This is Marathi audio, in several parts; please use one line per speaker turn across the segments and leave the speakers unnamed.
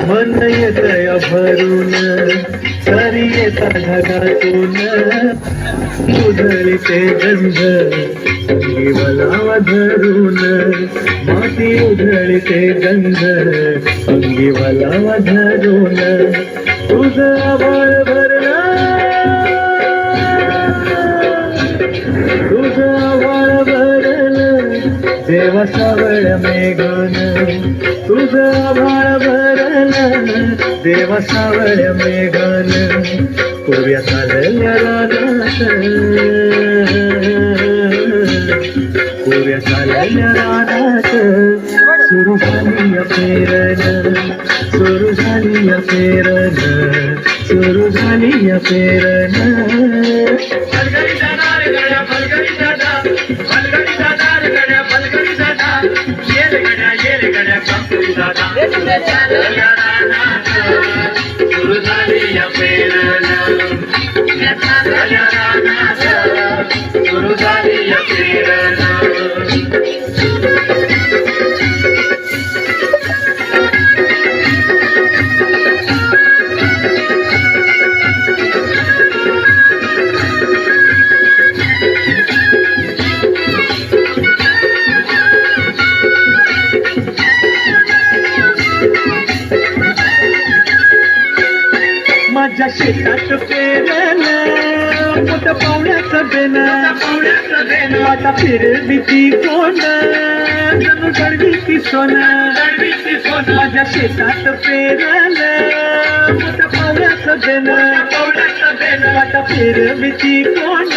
मन येतया भरून सरी येता ढगातून उधळते गंध अंगी वलावा धरून माती उधळते गंध अंगी वलावा धरून तुझं आभाळ भरलं तुझं आभाळ भरलं देवा सावळ मेघन तुझं आभाळ भरलं देवा सावळ मेघन पूर्व्या चालल्या रानात पूर्व्या चालल्या रानात सुरू झाली पेरण सुरू झाली पेरण सुरू झाली पेरण
फलगडी जाणार गड्या फलगडी जाणार फलगडी जाणार गड्या फलगडी जाणार येल गड्या कंपनी जाणार सुरू झाली पेरण सुरू झाली पेरण
माझ्या शेतात पेरलं मोठं पावण्याचं बेन आता फिरवीची कोण जणू गडवीची सोनं माझ्या शेतात पेरलं मोठं पावण्याचं बेन आता फिरवीची कोण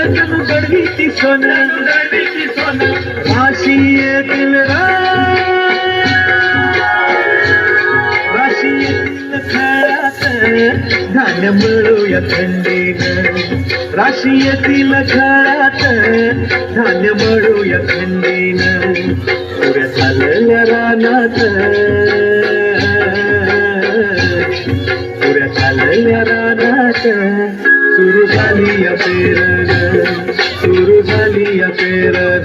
जणू गडवीची सोनं राशी येतील राशी येतील खळात धान्य मिळूया थंडीनं राशी येतील खळात धान्य मिळूया थंडीनं पुऱ्या चालल्या रानात पुऱ्या चालल्या रानात सुरू झाली पेरण सुरू झाली पेरण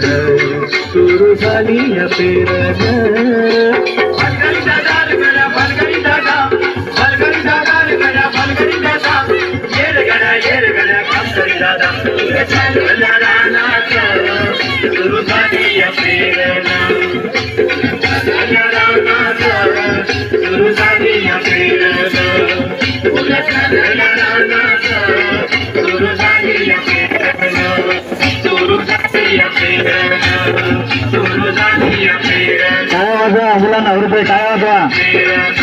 सुरू झाली पेरण
फलगडी जाणार गड्या फलगडी जाणार फलगडी जाणार गड्या फलगडी जाणार येल गड्या कंपनी जाणार चालल्या रानात सुरू झाली पेरण चालल्या रानात सुरू झाली पेरण चालल्या रानात सुरू झाली पेरण सुरू झाली पेरण सुरू झाली पेरण
काय वाजवा मुलांना रुपये काय वाजवा
पेरण